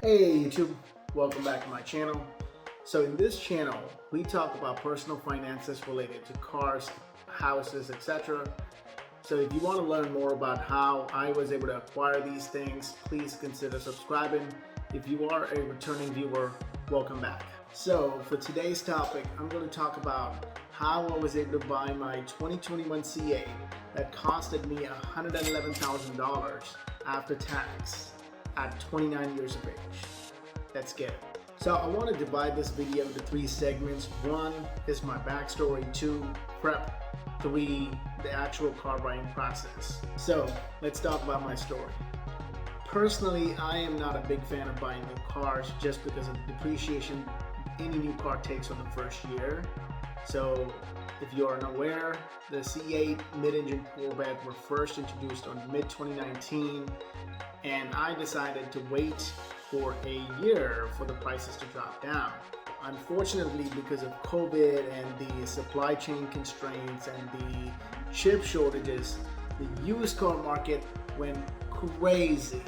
Hey YouTube, welcome back to my channel. So in this channel, we talk about personal finances related to cars, houses, etc. So if you want to learn more about how I was able to acquire these things, please consider subscribing. If you are a returning viewer, welcome back. So for today's topic, I'm going to talk about how I was able to buy my 2021 C8 that costed me $111,000 after tax at 29 years of age. Let's get it. So I want to divide this video into three segments. One is my backstory, two, prep, three, the actual car buying process. So let's talk about my story. Personally, I am not a big fan of buying new cars just because of the depreciation any new car takes on the first year. So if you are unaware, the C8 mid-engine Corvette were first introduced on mid-2019, and I decided to wait for a year for the prices to drop down. Unfortunately, because of COVID and the supply chain constraints and the chip shortages, the used car market went crazy.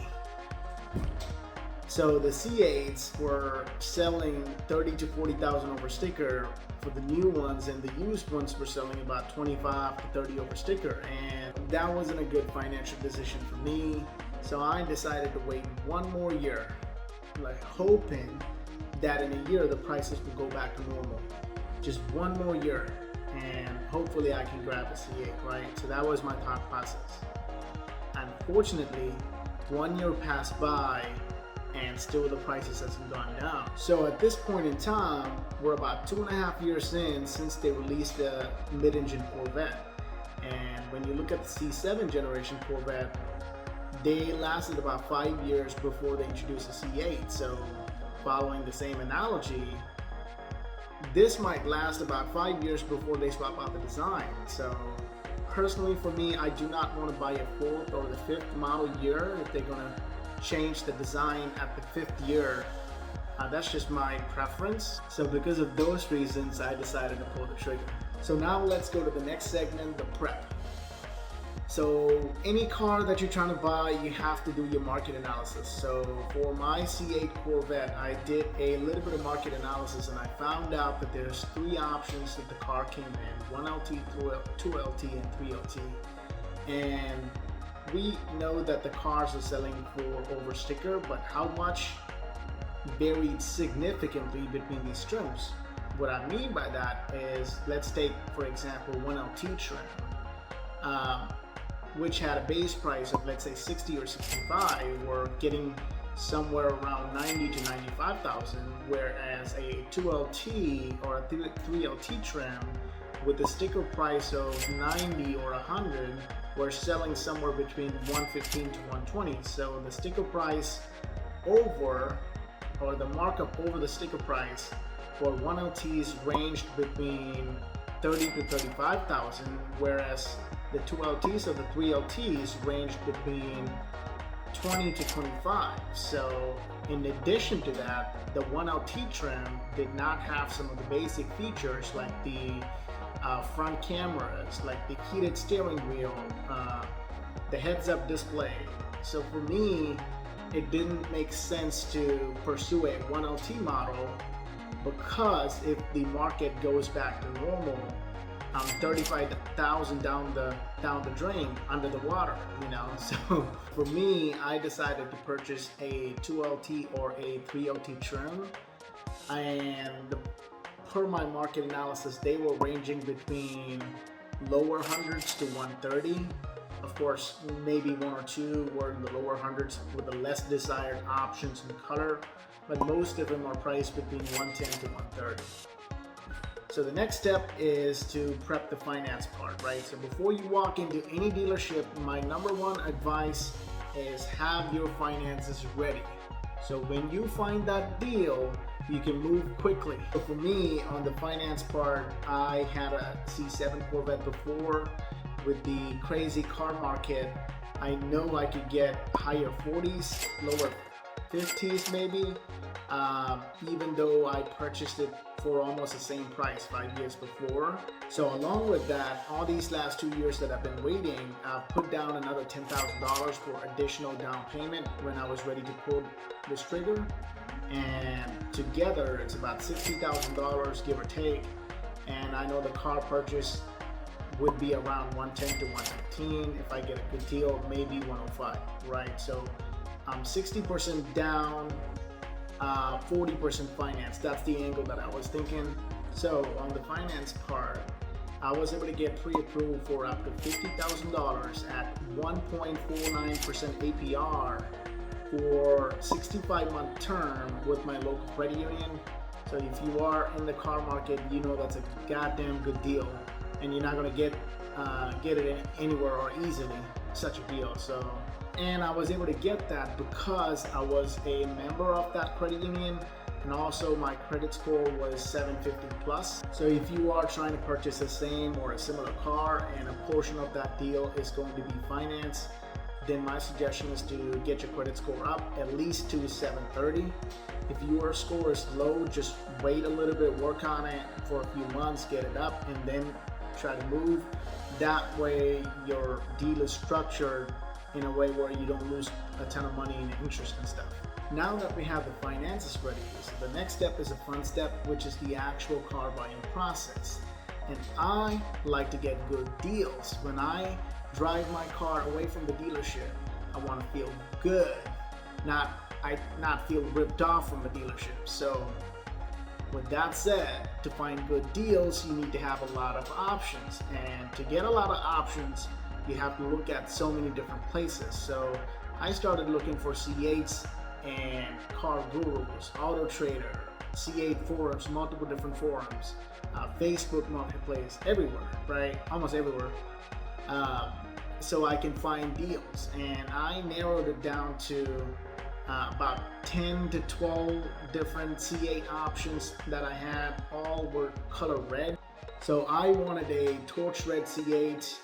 So the C8s were selling 30 to 40,000 over sticker for the new ones, and the used ones were selling about 25 to 30 over sticker, and that wasn't a good financial decision for me. So I decided to wait one more year, like hoping that in a year the prices would go back to normal. Just one more year, and hopefully I can grab a C8, right? So that was my thought process. Unfortunately, 1 year passed by and still the prices hasn't gone down. So at this point in time, we're about 2.5 years in since they released the mid-engine Corvette. And when you look at the C7 generation Corvette, they lasted about 5 years before they introduced the C8. So following the same analogy, this might last about 5 years before they swap out the design. So personally for me, I do not want to buy a fourth or the fifth model year if they're gonna change the design at the fifth year. That's just my preference. So because of those reasons, I decided to pull the trigger. So now let's go to the next segment, the prep. So any car that you're trying to buy, you have to do your market analysis. So for my C8 Corvette, I did a little bit of market analysis, and I found out that there's three options that the car came in: 1LT, 2LT, and 3LT. And we know that the cars are selling for over sticker, but how much varied significantly between these trims. What I mean by that is, let's take for example 1LT trim, which had a base price of, let's say, 60 or 65, we're getting somewhere around 90 to 95,000, whereas a 2LT or a 3LT trim with a sticker price of 90 or 100, we're selling somewhere between 115 to 120. So the sticker price over, or the markup over the sticker price for 1LTs ranged between 30 to 35,000, whereas the 2LTs or the 3LTs ranged between 20 to 25. So in addition to that, the 1LT trim did not have some of the basic features like the front cameras, like the heated steering wheel, the heads-up display. So for me, it didn't make sense to pursue a 1LT model, because if the market goes back to normal, I'm 35,000 down the drain, under the water, you know. So for me, I decided to purchase a 2LT or a 3LT trim, and per my market analysis, they were ranging between lower hundreds to 130. Of course, maybe one or two were in the lower hundreds with the less desired options in color, but most of them are priced between 110 to 130. So the next step is to prep the finance part, right? So before you walk into any dealership, my number one advice is have your finances ready. So when you find that deal, you can move quickly. So for me, on the finance part, I had a C7 Corvette before. With the crazy car market, I know I could get higher 40s, lower 50s maybe, even though I purchased it for almost the same price 5 years before. So along with that, all these last 2 years that I've been waiting, I've put down another $10,000 for additional down payment when I was ready to pull this trigger, and together it's about $60,000 give or take. And I know the car purchase would be around 110 to 115. If I get a good deal, maybe 105, right? So 60% down, 40% finance. That's the angle that I was thinking. So on the finance part, I was able to get pre-approved for up to $50,000 at 1.49% APR for 65-month term with my local credit union. So if you are in the car market, you know that's a goddamn good deal, and you're not gonna get it anywhere or easily such a deal. So, and I was able to get that because I was a member of that credit union, and also my credit score was 750 plus. So if you are trying to purchase the same or a similar car and a portion of that deal is going to be financed, then my suggestion is to get your credit score up at least to 730. If your score is low, just wait a little bit, work on it for a few months, get it up, and then try to move. That way your deal is structured in a way where you don't lose a ton of money in interest and stuff. Now that we have the finances ready, so the next step is a fun step, which is the actual car buying process. And I like to get good deals. When I drive my car away from the dealership, I want to feel good, not feel ripped off from the dealership. So with that said, to find good deals, you need to have a lot of options. And to get a lot of options, you have to look at so many different places. So I started looking for C8s and Car Gurus, Auto Trader, C8 forums, multiple different forums, Facebook Marketplace, everywhere, right? Almost everywhere. So I can find deals, and I narrowed it down to about 10 to 12 different C8 options that I had. All were color red. So I wanted a torch red C8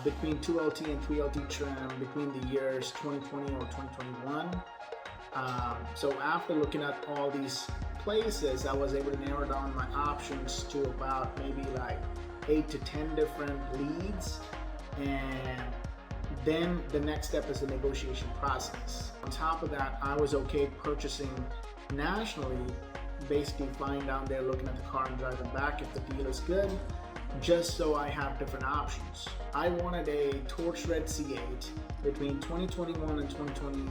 between 2LT and 3LT trim between the years 2020 or 2021. So after looking at all these places, I was able to narrow down my options to about maybe like 8 to 10 different leads. And then the next step is the negotiation process. On top of that, I was okay purchasing nationally, basically flying down there, looking at the car and driving back if the deal is good, just so I have different options. I wanted a torch red C8 between 2021 and 2020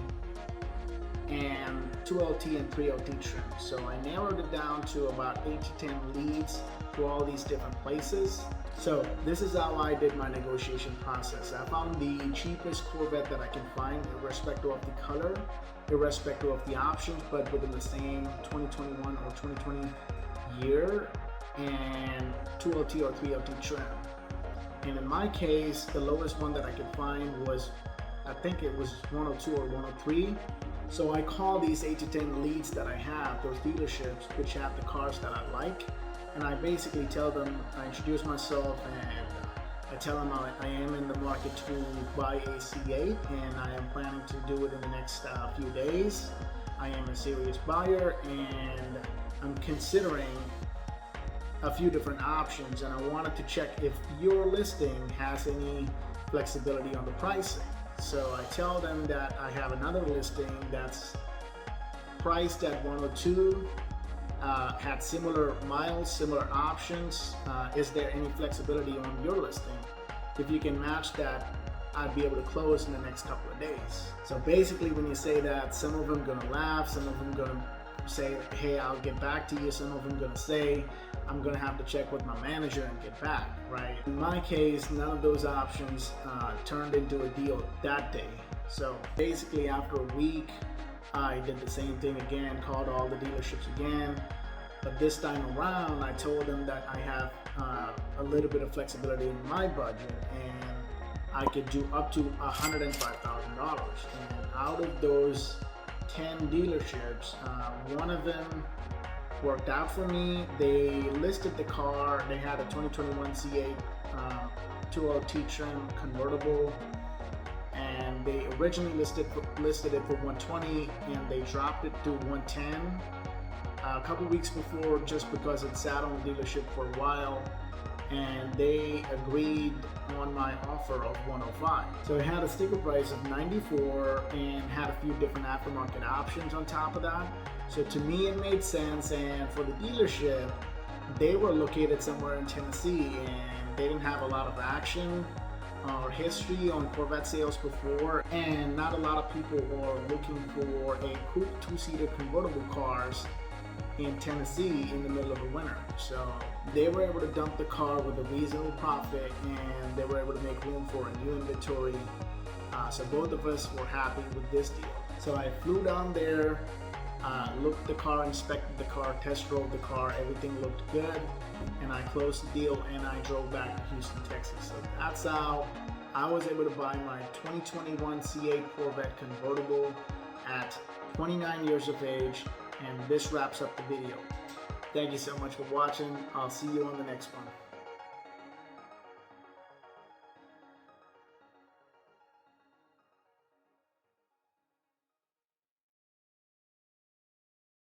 and 2LT and 3LT trim. So I narrowed it down to about 8 to 10 leads for all these different places. So this is how I did my negotiation process. I found the cheapest Corvette that I can find, irrespective of the color, irrespective of the options, but within the same 2021 or 2020 year, and 2LT or 3LT trim. And in my case, the lowest one that I could find was, I think it was 102 or 103. So I call these 8 to 10 leads that I have, those dealerships which have the cars that I like, and I basically tell them, I introduce myself, and I tell them I am in the market to buy a C8, and I am planning to do it in the next few days. I am a serious buyer, and I'm considering a few different options, and I wanted to check if your listing has any flexibility on the pricing. So I tell them that I have another listing that's priced at 102, had similar miles, similar options. Is there any flexibility on your listing? If you can match that, I'd be able to close in the next couple of days. So basically when you say that, some of them gonna laugh, some of them gonna say, hey, I'll get back to you. Some of them gonna say, I'm gonna have to check with my manager and get back, right? In my case, none of those options turned into a deal that day. So basically after a week, I did the same thing again, called all the dealerships again. But this time around, I told them that I have a little bit of flexibility in my budget, and I could do up to $105,000. And out of those 10 dealerships, one of them worked out for me. They listed the car. They had a 2021 C8 2LT trim convertible, and they originally listed it for 120, and they dropped it to 110 a couple weeks before, just because it sat on the dealership for a while. and they agreed on my offer of 105. So it had a sticker price of 94 and had a few different aftermarket options on top of that. So to me it made sense, and for the dealership, they were located somewhere in Tennessee and they didn't have a lot of action or history on Corvette sales before, and not a lot of people were looking for a coupe two-seater convertible cars in Tennessee in the middle of the winter. So they were able to dump the car with a reasonable profit, and they were able to make room for a new inventory. So both of us were happy with this deal. So I flew down there, looked at the car, inspected the car, test drove the car, everything looked good, and I closed the deal and I drove back to Houston, Texas. So that's how I was able to buy my 2021 C8 Corvette convertible at 29 years of age. And this wraps up the video. Thank you so much for watching. I'll see you on the next one.